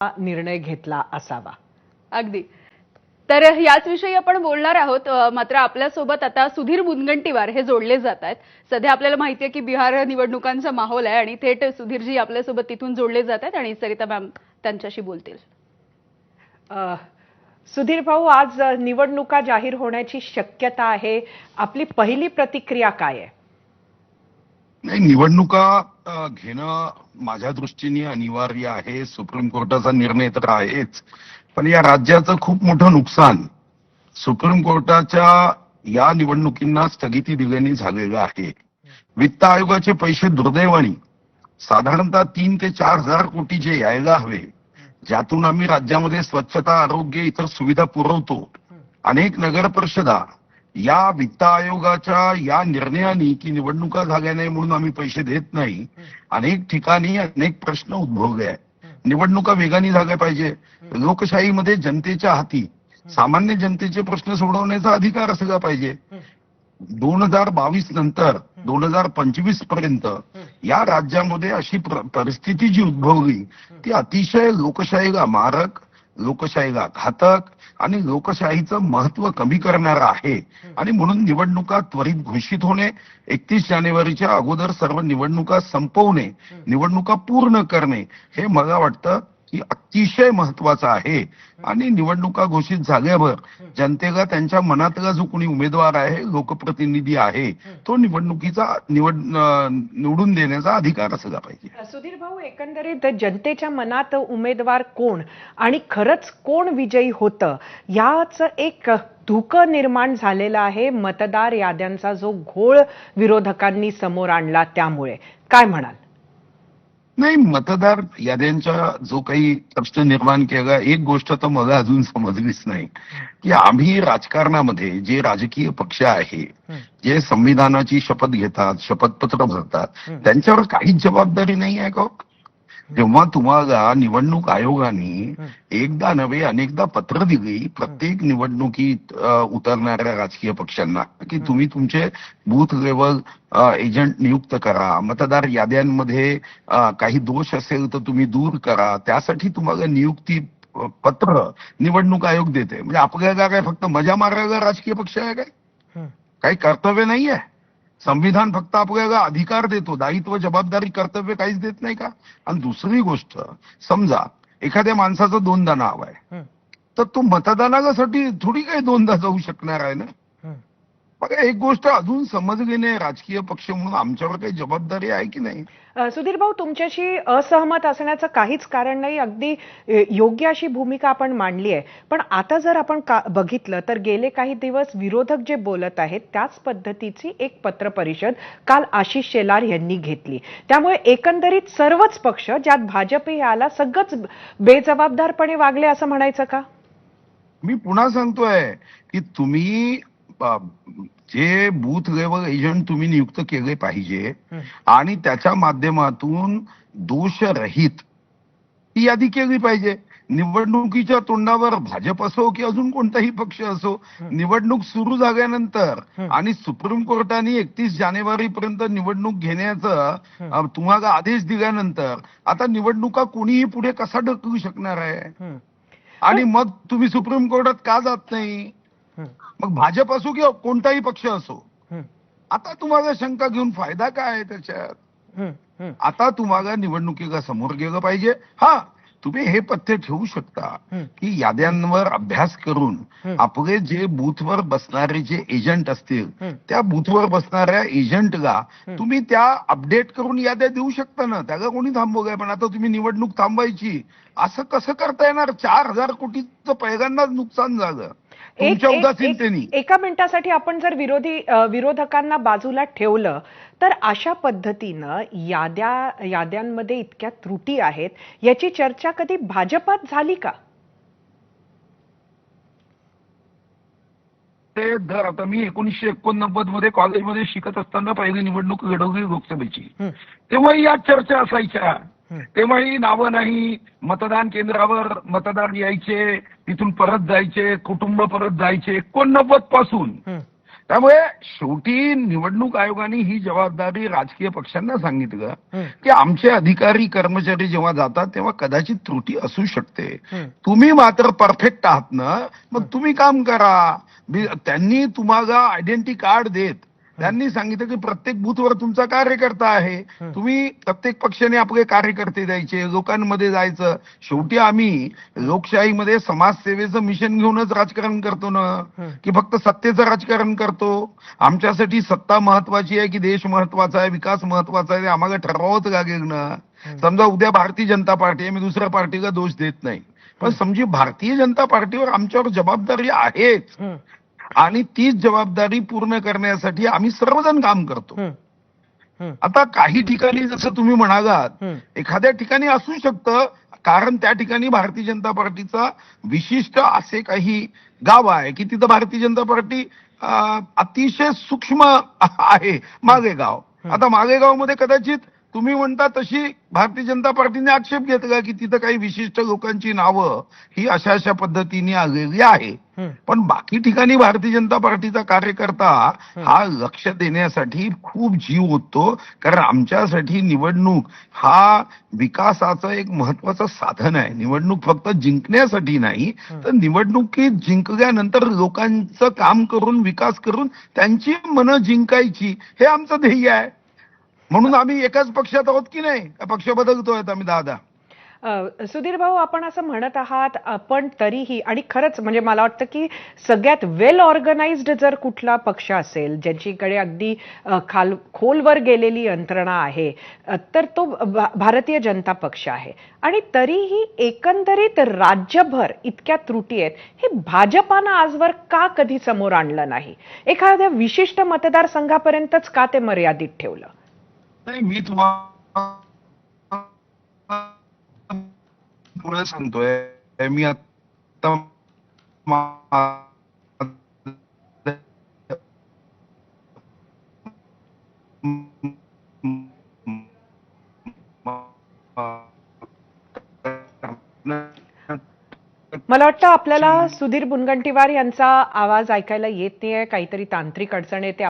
निर्णय घेतला असावा. अगदी. तर याच विषयी आपण बोलणार आहोत. मात्र आपल्यासोबत आता सुधीर मुनगंटीवार हे जोडले जात आहेत. सध्या आपल्याला माहिती आहे की बिहार निवडणुकांचा माहोल आहे आणि थेट सुधीरजी आपल्यासोबत तिथून जोडले जात आहेत आणि सरिता मॅम त्यांच्याशी बोलतील. सुधीर भाऊ, आज निवडणुका जाहीर होण्याची शक्यता आहे. आपली पहिली प्रतिक्रिया काय आहे? नाही, निवडणुका घेणं माझ्या दृष्टीने अनिवार्य आहे. सुप्रीम कोर्टाचा निर्णय तर आहेच, पण या राज्याचं खूप मोठं नुकसान सुप्रीम कोर्टाच्या या निवडणुकींना स्थगिती दिल्याने झालेलं आहे. वित्त आयोगाचे पैसे दुर्दैवाने साधारणतः 3 ते 4 हजार कोटी जे यायला हवे, ज्यातून आम्ही राज्यामध्ये स्वच्छता, आरोग्य, इतर सुविधा पुरवतो, अनेक नगर परिषदा या वित्त आयोगाच्या या निर्णयाने की निवडणुका झाल्या नाही म्हणून आम्ही पैसे देत नाही, अनेक ठिकाणी अनेक प्रश्न उद्भवले आहेत. निवडणुका वेगाने झाल्या पाहिजे. लोकशाहीमध्ये जनतेच्या हाती सामान्य जनतेचे प्रश्न सोडवण्याचा अधिकार असला पाहिजे. 2022 नंतर 2025 पर्यंत या राज्यामध्ये अशी परिस्थिती जी उद्भवली ती अतिशय लोकशाहीला मारक, लोकशाहीला घातक आणि लोकशाहीचं महत्व कमी करणारं आहे. आणि म्हणून निवडणुका त्वरित घोषित होणे, 31 जानेवारीच्या अगोदर सर्व निवडणुका संपवणे, निवडणुका पूर्ण करणे हे मला वाटतं की अतिशय महत्वाचं आहे. आणि निवडणुका घोषित झाल्यावर जनतेला त्यांच्या मनातला जो कोणी उमेदवार आहे, लोकप्रतिनिधी आहे, तो निवडून देण्याचा अधिकार असला पाहिजे. सुधीर भाऊ, एकंदरीत जनतेच्या मनात उमेदवार कोण आणि खरंच कोण विजयी होतं याचं एक धुकं निर्माण झालेलं आहे. मतदार याद्यांचा जो घोळ विरोधकांनी समोर आणला त्यामुळे काय म्हणाल? नाही, मतदार याद्यांचा जो काही प्रश्न निर्माण केला, एक गोष्ट तर मला अजून समजलीच नाही की आम्ही राजकारणामध्ये जे राजकीय पक्ष आहे, जे संविधानाची शपथ घेतात, शपथपत्र भरतात, त्यांच्यावर काहीच जबाबदारी नाही आहे का? जेव्हा तुम्हाला निवडणूक आयोगाने एकदा नव्हे अनेकदा पत्र दिली प्रत्येक निवडणुकीत उतरणाऱ्या राजकीय पक्षांना की तुम्ही तुमचे बूथ लेवल एजंट नियुक्त करा, मतदार याद्यांमध्ये काही दोष असेल तर तुम्ही दूर करा, त्यासाठी तुम्हाला नियुक्ती पत्र निवडणूक आयोग देते. म्हणजे आपल्याला काय फक्त मजा मारायला राजकीय पक्ष आहे काय? काही कर्तव्य नाही आहे? संविधान फक्त आपल्याला अधिकार देतो, दायित्व, जबाबदारी, कर्तव्य काहीच देत नाही का? आणि दुसरी गोष्ट, समजा एखाद्या माणसाचा 2दा नाव आहे तर तो मतदानासाठी थोडी काही 2दा जाऊ शकणार आहे ना? बघा, एक गोष्ट अजून समजली नाही, राजकीय पक्ष म्हणून आमच्यावर काही जबाबदारी आहे की नाही? सुधीर भाऊ, तुमच्याशी असहमत असण्याचं काहीच कारण नाही. अगदी योग्य अशी भूमिका आपण मांडली आहे. पण आता जर आपण बघितलं तर गेले काही दिवस विरोधक जे बोलत आहेत त्याच पद्धतीची एक पत्रपरिषद काल आशिष शेलार यांनी घेतली. त्यामुळे एकंदरीत सर्वच पक्ष, ज्यात भाजपही आला, सगळंच बेजबाबदारपणे वागले असं म्हणायचं का? मी पुन्हा सांगतोय की तुम्ही जे बूथ लेवल एजंट तुम्ही नियुक्त केले पाहिजे आणि त्याच्या माध्यमातून दोषरहित ही यादी केली पाहिजे. निवडणुकीच्या तोंडावर भाजप असो की अजून कोणताही पक्ष असो, निवडणूक सुरू झाल्यानंतर आणि सुप्रीम कोर्टाने 31 जानेवारीपर्यंत निवडणूक घेण्याचं तुम्हाला आदेश दिल्यानंतर आता निवडणुका कोणीही पुढे कसा ढकलू शकणार आहे? आणि मग तुम्ही सुप्रीम कोर्टात का जात नाही? मग भाजप असो किंवा कोणताही पक्ष असो, आता तुम्हाला शंका घेऊन फायदा काय आहे त्याच्यात? आता तुम्हाला निवडणुकीला समोर गेलं पाहिजे. हा, तुम्ही हे पथ्य ठेवू शकता की याद्यांवर अभ्यास करून आपले जे बूथवर बसणारे जे एजंट असतील त्या बूथवर बसणाऱ्या एजंटला तुम्ही त्या अपडेट करून याद्या देऊ शकता ना, त्याला कोणी थांबवलंय? पण आता तुम्ही निवडणूक थांबायची असं कसं करता येणार? 4,000 कोटीचं पहिल्यांदाच नुकसान झालं तुमच्या उदासीनतेने. एका मिनिटासाठी आपण जर विरोधकांना बाजूला ठेवलं तर अशा पद्धतीनं याद्यांमध्ये इतक्या त्रुटी आहेत याची चर्चा कधी भाजपात झाली का? ते दर आता मी 1989 मध्ये कॉलेजमध्ये शिकत असताना पहिली निवडणूक लढवली लोकसभेची, तेव्हा या चर्चा असायच्या. तेव्हाही नावं नाही, मतदान केंद्रावर मतदार यायचे, तिथून परत जायचे, कुटुंब परत जायचे. 89 पासून त्यामुळे शेवटी निवडणूक आयोगाने ही जबाबदारी राजकीय पक्षांना सांगितलं हं, की आमचे अधिकारी कर्मचारी जेव्हा जातात तेव्हा कदाचित त्रुटी असू शकते. हं, तुम्ही मात्र परफेक्ट आहात ना, मग तुम्ही काम करा. त्यांनी तुम्हाला आयडेंटिटी कार्ड देत त्यांनी सांगितलं की प्रत्येक बूथवर तुमचा कार्यकर्ता आहे. हं. तुम्ही प्रत्येक पक्षाने आपले कार्यकर्ते द्यायचे, लोकांमध्ये जायचं. शेवटी आम्ही लोकशाहीमध्ये समाजसेवेचं मिशन घेऊनच राजकारण करतो ना, हं. की फक्त सत्तेचं राजकारण करतो. आमच्यासाठी सत्ता महत्वाची आहे की देश महत्वाचा आहे, विकास महत्वाचा आहे, ते आम्हाला ठरवावंच लागेल ना. समजा उद्या भारतीय जनता पार्टी आहे, मी दुसऱ्या पार्टीला दोष देत नाही, पण समजी भारतीय जनता पार्टीवर आमच्यावर जबाबदारी आहेच हं, आणि तीच जबाबदारी पूर्ण करण्यासाठी आम्ही सर्वजण काम करतो. हं, हं, आता काही ठिकाणी जसं तुम्ही म्हणालात, हं. एखाद्या ठिकाणी असू शकतं, कारण त्या ठिकाणी भारतीय जनता पार्टीचा विशिष्ट असे काही गाव आहे की तिथं भारतीय जनता पार्टी अतिशय सूक्ष्म आहे, मागेगाव. आता मागेगावमध्ये कदाचित तुम्ही म्हणता तशी भारतीय जनता पार्टीने आक्षेप घेतला की तिथं काही विशिष्ट लोकांची नावं ही अशा अशा पद्धतीने आलेली आहे. हं. पण बाकी ठिकाणी भारतीय जनता पार्टीचा कार्यकर्ता हा लक्ष देण्यासाठी खूप जीव ओततो, कारण आमच्यासाठी निवडणूक हा विकासाचं एक महत्वाचं साधन आहे. निवडणूक फक्त जिंकण्यासाठी नाही, तर निवडणुकीत जिंकल्यानंतर लोकांचं काम करून विकास करून त्यांची मनं जिंकायची हे आमचं ध्येय आहे. म्हणून आम्ही एकाच पक्षात आहोत की नाही, पक्ष बदलतोय आम्ही 10-10. सुधीर भाऊ, आपण असं म्हणत आहात, आपण तरीही, आणि खरंच म्हणजे मला वाटतं की सगळ्यात वेल ऑर्गनाइज्ड जर कुठला पक्ष असेल ज्यांच्याकडे अगदी खोलवर गेलेली यंत्रणा आहे, तर तो भारतीय जनता पक्ष आहे. आणि तरीही एकंदरीत राज्यभर इतक्या त्रुटी आहेत, हे भाजपानं आजवर का कधी समोर आणलं नाही? एखाद्या विशिष्ट मतदारसंघापर्यंतच का ते मर्यादित ठेवलं? नाही, मी तुम्हाला पुढे सांगतोय, मी आता मला वाटतं आपल्याला सुधीर मुनगंटीवार यांचा आवाज ऐकायला येत नाहीये, काहीतरी तांत्रिक अडचण येते.